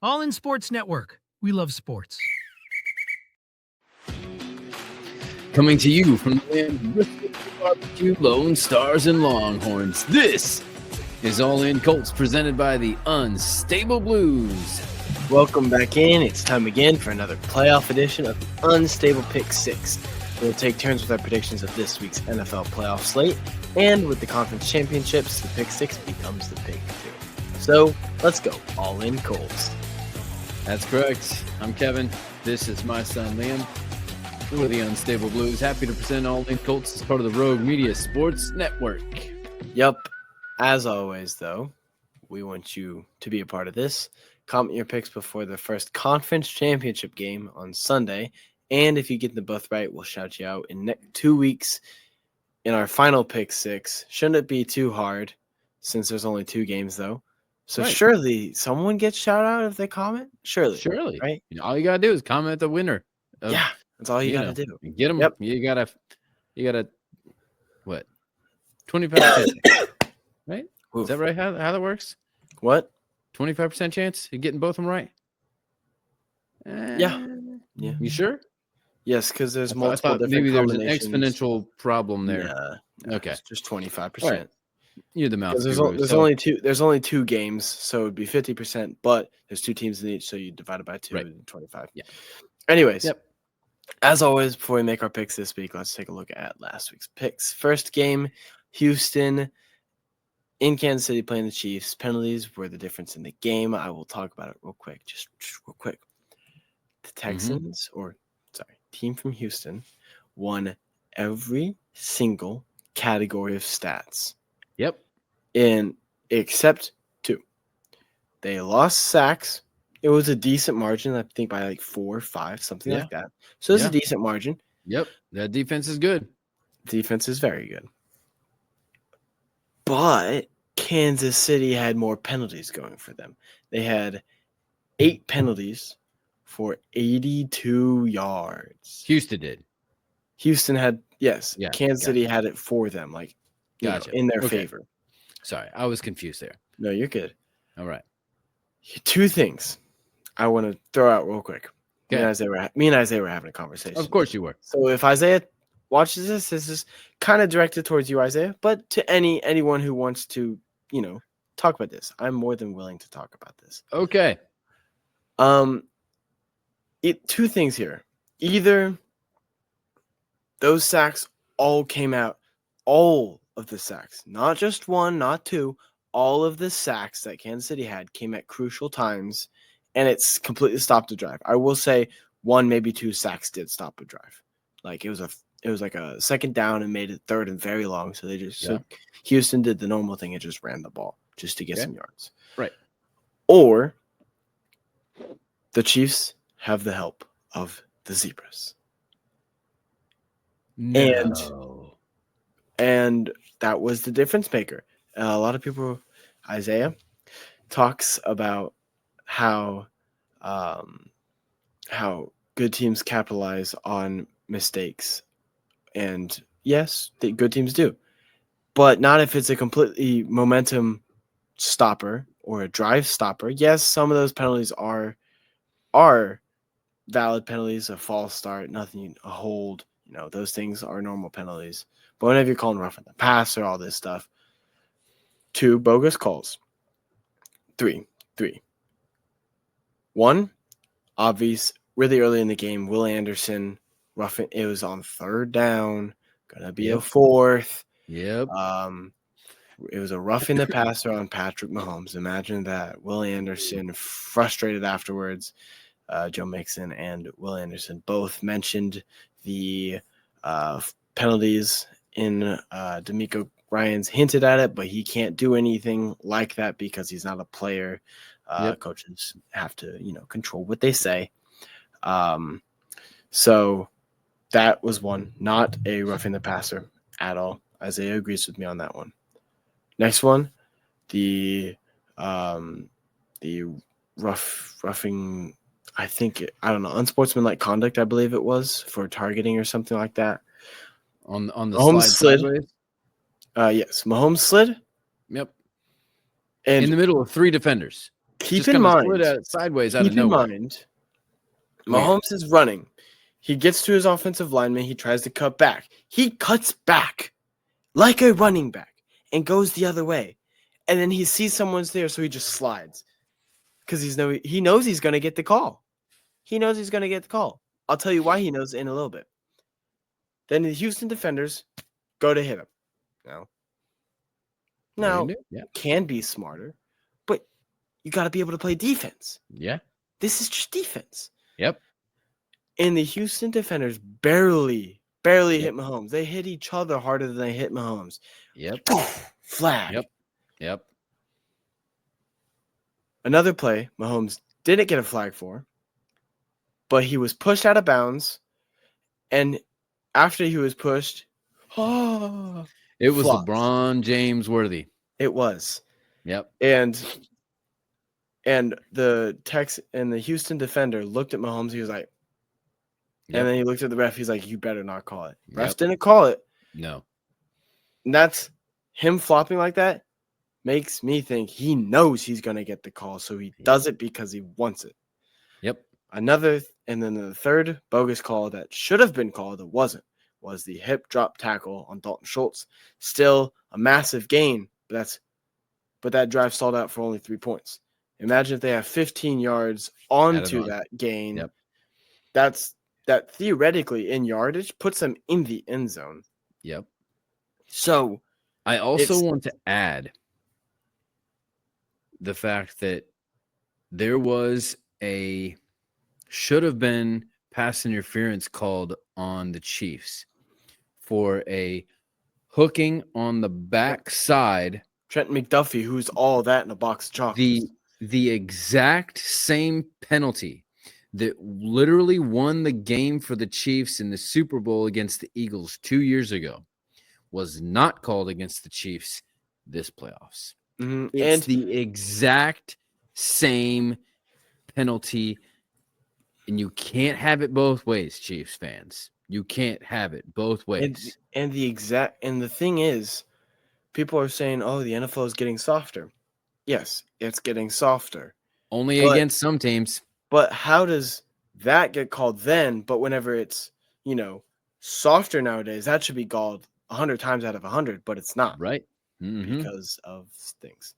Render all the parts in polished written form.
All In Sports Network. We love sports. Coming to you from the land of brisket, barbecue, Lone Stars, and Longhorns. This is All In Colts, presented by the Unstable Blues. Welcome back in. It's time again for another playoff edition of the Unstable Pick 6. We'll take turns with our predictions of this week's NFL playoff slate, and with the conference championships, the Pick 6 becomes the Pick 2. So, let's go. All In Colts. That's correct. I'm Kevin. This is my son, Liam. We're the Unstable Blues. Happy to present All In Colts as part of the Rogue Media Sports Network. Yep. As always, though, we want you to be a part of this. Comment your picks before the first conference championship game on Sunday. And if you get them both right, we'll shout you out in 2 weeks in our final Pick 6. Shouldn't it be too hard since there's only 2 games, though? So Right. Surely someone gets shout out if they comment? Surely. Right? All you got to do is comment the winner. Yeah. That's all you got to do. Get them. Yep. You gotta, what? 25%, right? Oof. Is that right? How that works? What? 25% chance of getting both of them right? Yeah. You sure? Yes, because there's I multiple thought different maybe there's an combinations. exponential problem there. Yeah. Okay. It's just 25%. Right. You're the mouth. There's only 2 games, so it'd be 50%, but there's 2 teams in each, so you divide it by 2 Right. and 25. Yeah. Anyways. Yep. As always, before we make our picks this week, let's take a look at last week's picks. First game, Houston in Kansas City playing the Chiefs. Penalties were the difference in the game. I will talk about it real quick, just real quick. The Texans, team from Houston, won every single category of stats. Yep. Except 2. They lost sacks. It was a decent margin, I think by like 4 or 5, something like that. So it's a decent margin. Yep. That defense is good. Defense is very good. But Kansas City had more penalties going for them. They had 8 penalties for 82 yards. Houston did. Houston had, yes. Yeah, Kansas City had it for them, like, in their favor. Sorry, I was confused there. No, you're good. All right. 2 things I want to throw out real quick. Okay. Me and Isaiah were having a conversation. Of course you were. So if Isaiah watches this is kind of directed towards you, Isaiah, but to anyone who wants to, talk about this, I'm more than willing to talk about this. Okay. 2 things here. Either those sacks all came out, all of the sacks, not just 1, not 2, all of the sacks that Kansas City had came at crucial times, and it's completely stopped the drive. I will say 1, maybe 2 sacks did stop a drive. Like it was like a second down and made it third and very long. So so Houston did the normal thing and just ran the ball just to get some yards. Right. Or the Chiefs have the help of the Zebras. No. And that was the difference maker. A lot of people, Isaiah talks about how good teams capitalize on mistakes. And yes, good teams do. But not if it's a completely momentum stopper or a drive stopper. Yes, some of those penalties are valid penalties, a false start, nothing, a hold. Those things are normal penalties. But whenever you're calling roughing the passer, all this stuff. 2 bogus calls. 3. 1, obvious, really early in the game, Will Anderson, roughing, it was on 3rd down, gonna be a 4th. Yep. It was a roughing the passer on Patrick Mahomes. Imagine that. Will Anderson frustrated afterwards. Joe Mixon and Will Anderson both mentioned the penalties in D'Amico Ryans hinted at it, but he can't do anything like that because he's not a player. Coaches have to, control what they say. So that was 1, not a roughing the passer at all. Isaiah agrees with me on that one. Next one, the roughing, unsportsmanlike conduct, I believe it was, for targeting or something like that. On the Mahomes slide slid. sideways? Yes, Mahomes slid. Yep. And in the middle of 3 defenders. Keep just in kind of mind, slid out sideways out of keep in nowhere. mind, Weird. Mahomes is running. He gets to his offensive lineman. He tries to cut back. He cuts back like a running back and goes the other way. And then he sees someone's there, so he just slides because he knows he's going to get the call. He knows he's going to get the call. I'll tell you why he knows in a little bit. Then the Houston defenders go to hit him. Now, Yeah. can be smarter, but you got to be able to play defense. Yeah. This is just defense. Yep. And the Houston defenders barely hit Yep. Mahomes. They hit each other harder than they hit Mahomes. Yep. Flag. Yep. Another play Mahomes didn't get a flag for, but he was pushed out of bounds. And after he was pushed, It was flopped. LeBron James worthy. It was. Yep. And the Houston defender looked at Mahomes. He was like, and then he looked at the ref. He's like, you better not call it. Refs didn't call it. No. And that's him flopping like that makes me think he knows he's going to get the call. So he does it because he wants it. Yep. And then the third bogus call that should have been called that wasn't was the hip drop tackle on Dalton Schultz. Still a massive gain, but that drive stalled out for only 3 points. Imagine if they have 15 yards onto that gain. Yep. That theoretically in yardage puts them in the end zone. Yep. So I also want to add the fact that there was a should have been pass interference called on the Chiefs for a hooking on the back side. Trent McDuffie, who's all that in a box of chocolates. The exact same penalty that literally won the game for the Chiefs in the Super Bowl against the Eagles 2 years ago was not called against the Chiefs this playoffs. Mm-hmm. It's the exact same penalty, and you can't have it both ways, Chiefs fans. You can't have it both ways. And the thing is, people are saying, "Oh, the NFL is getting softer." Yes, it's getting softer. Only against some teams. But how does that get called then? But whenever it's, softer nowadays, that should be called 100 times out of 100, but it's not. Right. Mm-hmm. Because of things.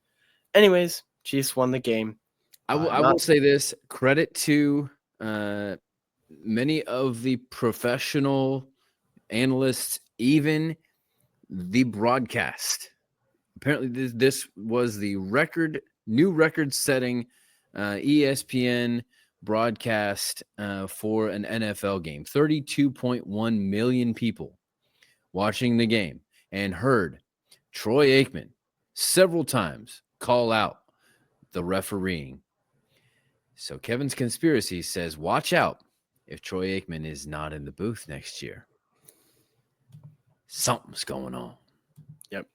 Anyways, Chiefs won the game. I will say this, credit to many of the professional analysts, even the broadcast. Apparently this was the new record-setting ESPN broadcast for an NFL game. 32.1 million people watching the game and heard Troy Aikman several times call out the refereeing. So Kevin's conspiracy says, watch out if Troy Aikman is not in the booth next year. Something's going on. Yep.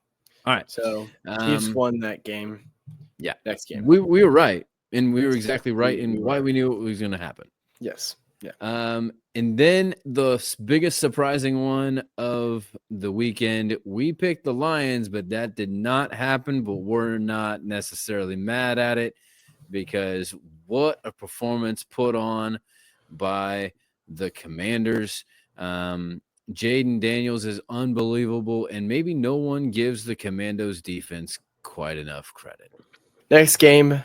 All right. So Chiefs won that game. Yeah. Next game. We were right. And we were exactly right in why we knew it was going to happen. Yes. Yeah. And then the biggest surprising one of the weekend, we picked the Lions, but that did not happen. But we're not necessarily mad at it because what a performance put on by the Commanders. Jayden Daniels is unbelievable, and maybe no one gives the Commandos defense quite enough credit. Next game,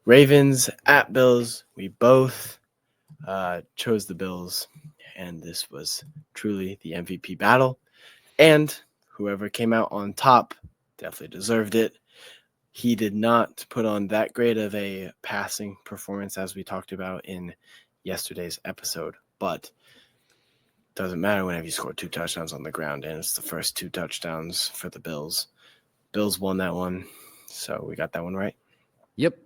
Ravens at Bills. We both chose the Bills, and this was truly the MVP battle. And whoever came out on top definitely deserved it. He did not put on that great of a passing performance as we talked about in yesterday's episode, but doesn't matter whenever you score 2 touchdowns on the ground, and it's the first 2 touchdowns for the Bills. Bills won that one, so we got that one right. Yep.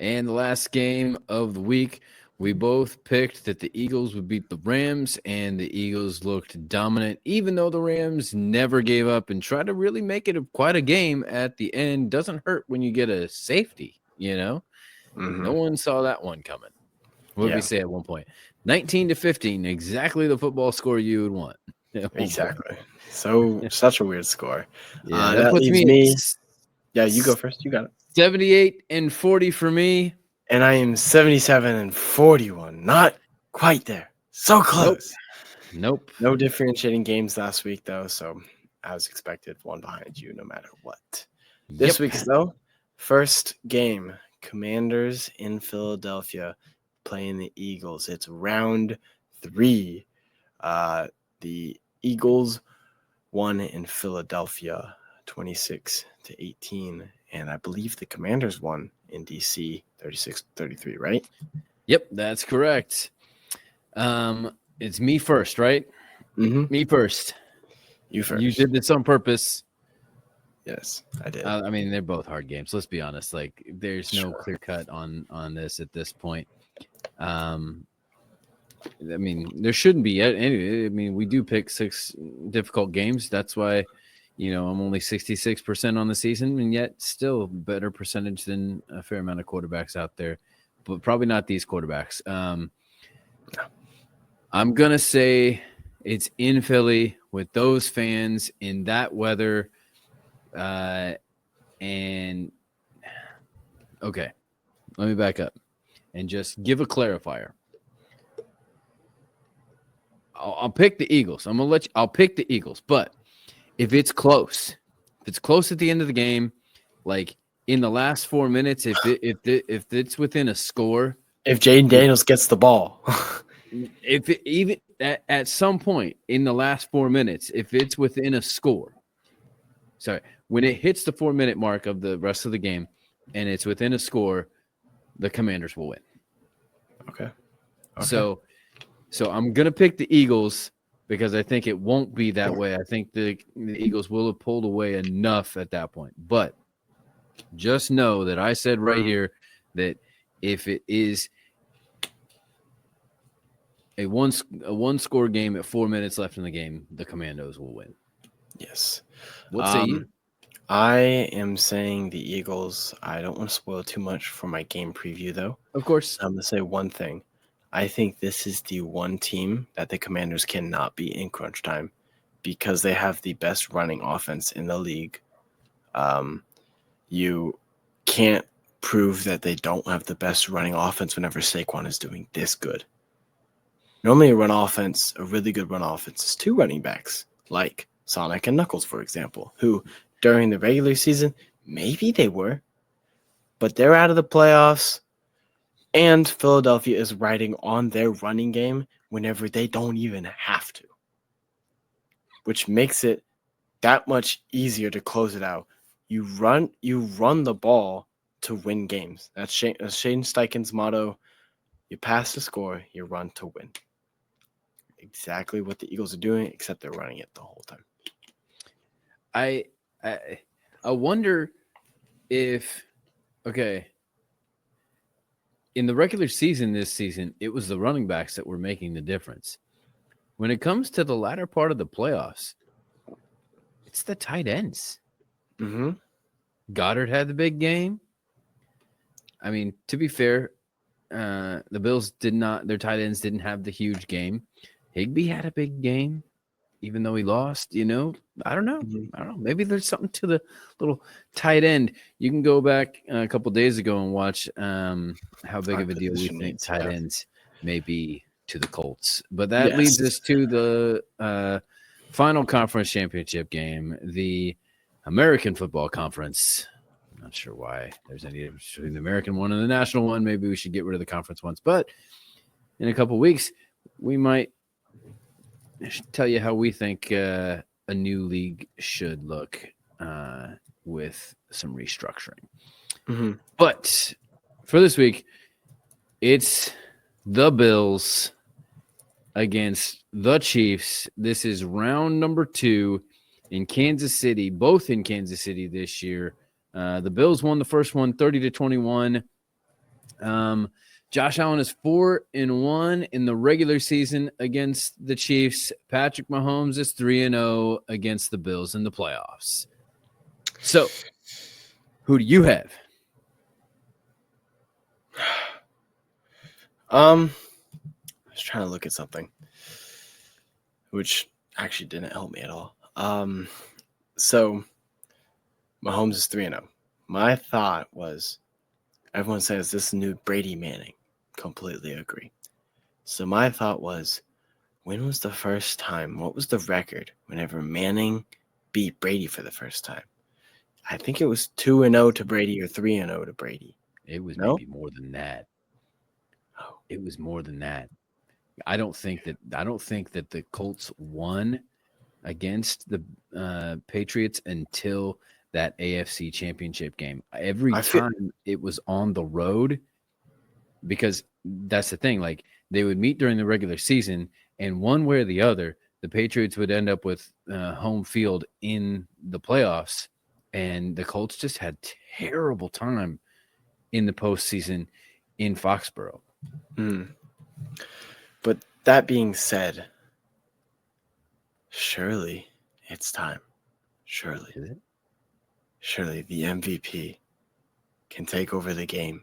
And the last game of the week, we both picked that the Eagles would beat the Rams, and the Eagles looked dominant, even though the Rams never gave up and tried to really make it quite a game at the end. Doesn't hurt when you get a safety, Mm-hmm. No one saw that one coming. What did we say at one point? 19-15, exactly the football score you would want. Exactly. So such a weird score. Yeah, that puts leaves me Yeah, you go first. You got it. 78-40 for me. And I am 77-41. Not quite there. So close. Nope. No differentiating games last week, though, so as expected, one behind you no matter what. This week's, though, first game, Commanders in Philadelphia playing the Eagles. It's round 3. The Eagles won in Philadelphia 26-18, and I believe the Commanders won in DC 36-33, right? Yep, that's correct. It's me first, right? Mm-hmm. Me first. You first. You did this on purpose. Yes, I did. I mean, they're both hard games. Let's be honest. Like, there's no Sure. clear cut on this at this point. I mean, there shouldn't be any. I mean, we do pick 6 difficult games. That's why, I'm only 66% on the season, and yet still better percentage than a fair amount of quarterbacks out there, but probably not these quarterbacks. I'm gonna say it's in Philly with those fans in that weather. And okay, let me back up and just give a clarifier. I'll pick the Eagles. I'll pick the Eagles, but if it's close at the end of the game, like in the last 4 minutes, if it's within a score, If Jayden Daniels gets the ball. even at some point in the last 4 minutes, if it's within a score, when it hits the 4-minute mark of the rest of the game and it's within a score, the Commanders will win. Okay. So I'm going to pick the Eagles because I think it won't be that way. I think the Eagles will have pulled away enough at that point. But just know that I said right here that if it is a one-score game at 4 minutes left in the game, the Commandos will win. Yes. What say you? I am saying the Eagles. I don't want to spoil too much for my game preview, though. Of course. I'm going to say one thing. I think this is the one team that the Commanders cannot beat in crunch time because they have the best running offense in the league. You can't prove that they don't have the best running offense whenever Saquon is doing this good. Normally a really good run offense is 2 running backs, like Sonic and Knuckles, for example, who during the regular season, maybe they were, but they're out of the playoffs, and Philadelphia is riding on their running game whenever they don't even have to, which makes it that much easier to close it out. You run the ball to win games. That's Shane Steichen's motto. You pass to score, you run to win. Exactly what the Eagles are doing, except they're running it the whole time. I wonder if in the regular season this season, it was the running backs that were making the difference. When it comes to the latter part of the playoffs, it's the tight ends. Mm-hmm. Goddard had the big game. I mean, to be fair, the Bills their tight ends didn't have the huge game. Higbee had a big game, even though he lost. I don't know. Maybe there's something to the little tight end. You can go back a couple days ago and watch how big of a deal we think tight ends may be to the Colts. But that leads us to the final conference championship game, the American Football Conference. I'm not sure why there's any difference between the American one and the national one. Maybe we should get rid of the conference ones. But in a couple of weeks, we might tell you how we think a new league should look with some restructuring. Mm-hmm. But for this week, it's the Bills against the Chiefs. This is round number 2 in Kansas City, both in Kansas City this year. The Bills won the first one 30-21. Josh Allen is 4-1 in the regular season against the Chiefs. Patrick Mahomes is 3-0 against the Bills in the playoffs. So, who do you have? I was trying to look at something, which actually didn't help me at all. So Mahomes is 3-0. My thought was, everyone says this is new Brady Manning. Completely agree. So my thought was, when was the first time? What was the record whenever Manning beat Brady for the first time? I think it was 2-0 to Brady or 3-0 to Brady. It was No? maybe more than that. Oh, It was more than that. I don't think that the Colts won against the Patriots until that AFC Championship game. Every I feel time it was on the road, because that's the thing. Like, they would meet during the regular season, and one way or the other, the Patriots would end up with home field in the playoffs, and the Colts just had terrible time in the postseason in Foxborough. But that being said, surely it's time. Surely. Is it? Surely the MVP can take over the game,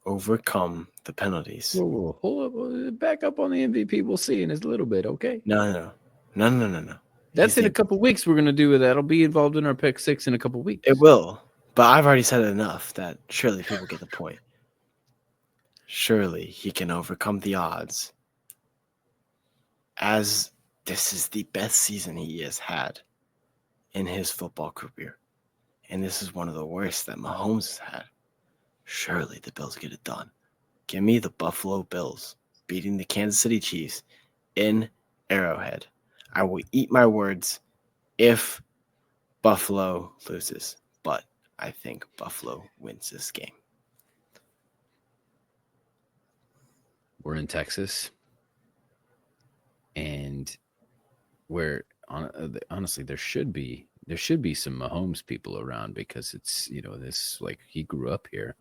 overcome the penalties. Whoa, hold up, back up on the MVP. We'll see in a little bit, okay? No. That's He's in a the- couple weeks. We're gonna do that'll be involved in our pick six in a couple weeks. It will, but I've already said it enough that surely people get the point. Surely he can overcome the odds, as this is the best season he has had in his football career. And this is one of the worst that Mahomes has had. Surely the Bills get it done. Give me the Buffalo Bills beating the Kansas City Chiefs in Arrowhead. I will eat my words if Buffalo loses, but I think Buffalo wins this game. We're in Texas, and where honestly there should be some Mahomes people around, because it's, this, like, he grew up here,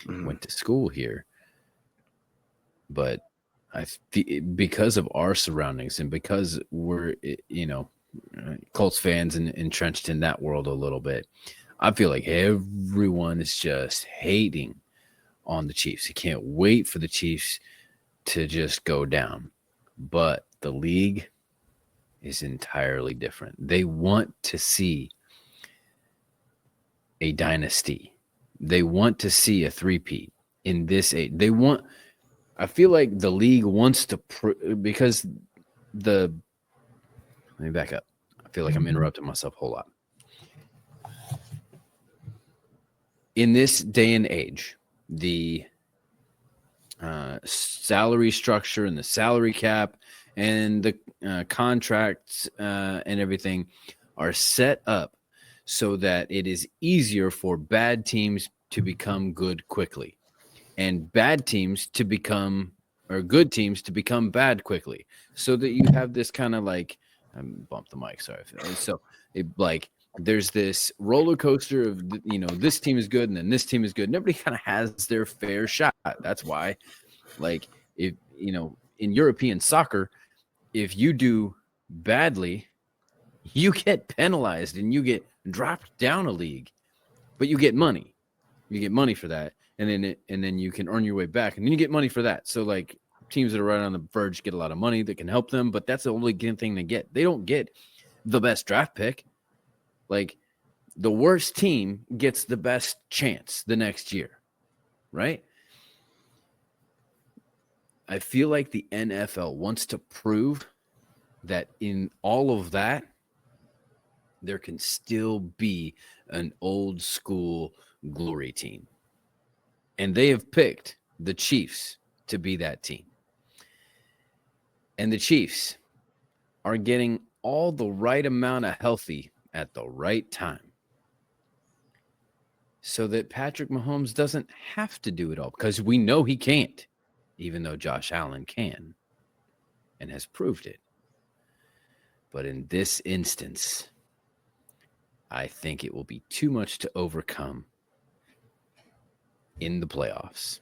went to school here, but because of our surroundings and because we're Colts fans and entrenched in that world a little bit, I feel like everyone is just hating on the Chiefs. You can't wait for the Chiefs to just go down. But the league is entirely different. They want to see a dynasty. They want to see a three-peat in this age. I feel like the league wants to, because let me back up. I feel like I'm interrupting myself a whole lot. In this day and age, the salary structure and the salary cap and the contracts and everything are set up so that it is easier for bad teams to become good quickly, and bad teams to become, or good teams to become bad quickly, so that you have this kind of like, bump the mic, sorry. So there's this roller coaster of, this team is good and then this team is good, and everybody kind of has their fair shot. That's why, like, if in European soccer, if you do badly, you get penalized and you get dropped down a league, but you get money. You get money for that, and then you can earn your way back, and then you get money for that. So, like, teams that are right on the verge get a lot of money that can help them, but that's the only thing they get. They don't get the best draft pick. Like, the worst team gets the best chance the next year, right? I feel like the NFL wants to prove that in all of that, there can still be an old school glory team. And they have picked the Chiefs to be that team. And the Chiefs are getting all the right amount of healthy at the right time, so that Patrick Mahomes doesn't have to do it all, because we know he can't, even though Josh Allen can and has proved it. But in this instance, I think it will be too much to overcome in the playoffs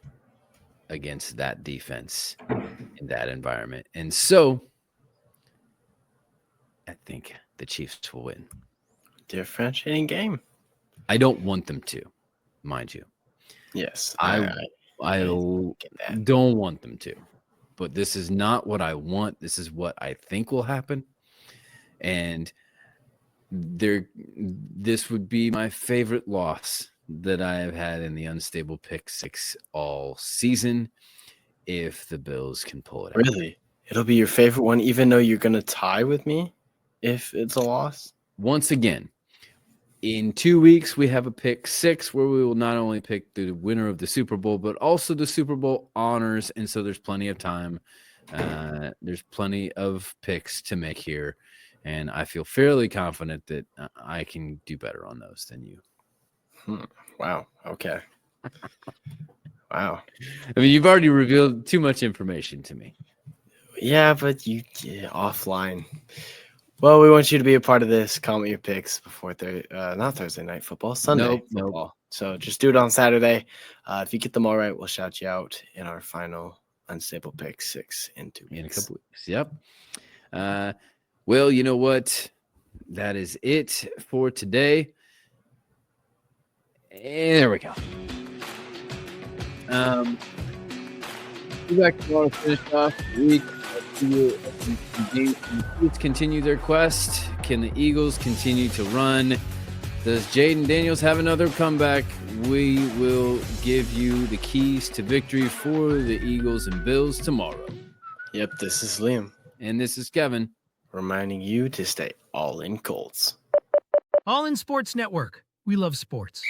against that defense in that environment. And so I think the Chiefs will win. Differentiating game. I don't want them to, mind you. Yes, I get that. don't want them to. But this is not what I want. This is what I think will happen. And this would be my favorite loss that I have had in the unstable pick six all season. If the Bills can pull it out. Really? It'll be your favorite one, even though you're going to tie with me if it's a loss? Once again, in 2 weeks, we have a pick six where we will not only pick the winner of the Super Bowl, but also the Super Bowl honors. And so there's plenty of time. There's plenty of picks to make here. And I feel fairly confident that I can do better on those than you. Wow. Okay. Wow. I mean, you've already revealed too much information to me. Yeah, but offline. Well, we want you to be a part of this. Comment your picks before not Thursday night football, Sunday football. So just do it on Saturday. If you get them all right, we'll shout you out in our final unstable pick six in 2 weeks. In a couple weeks. Yep. Well, you know what? That is it for today. And there we go. Be back tomorrow to finish off the week. Let's continue their quest. Can the Eagles continue to run? Does Jayden Daniels have another comeback? We will give you the keys to victory for the Eagles and Bills tomorrow. Yep, this is Liam. And this is Kevin. Reminding you to stay all in Colts. All in Sports Network. We love sports.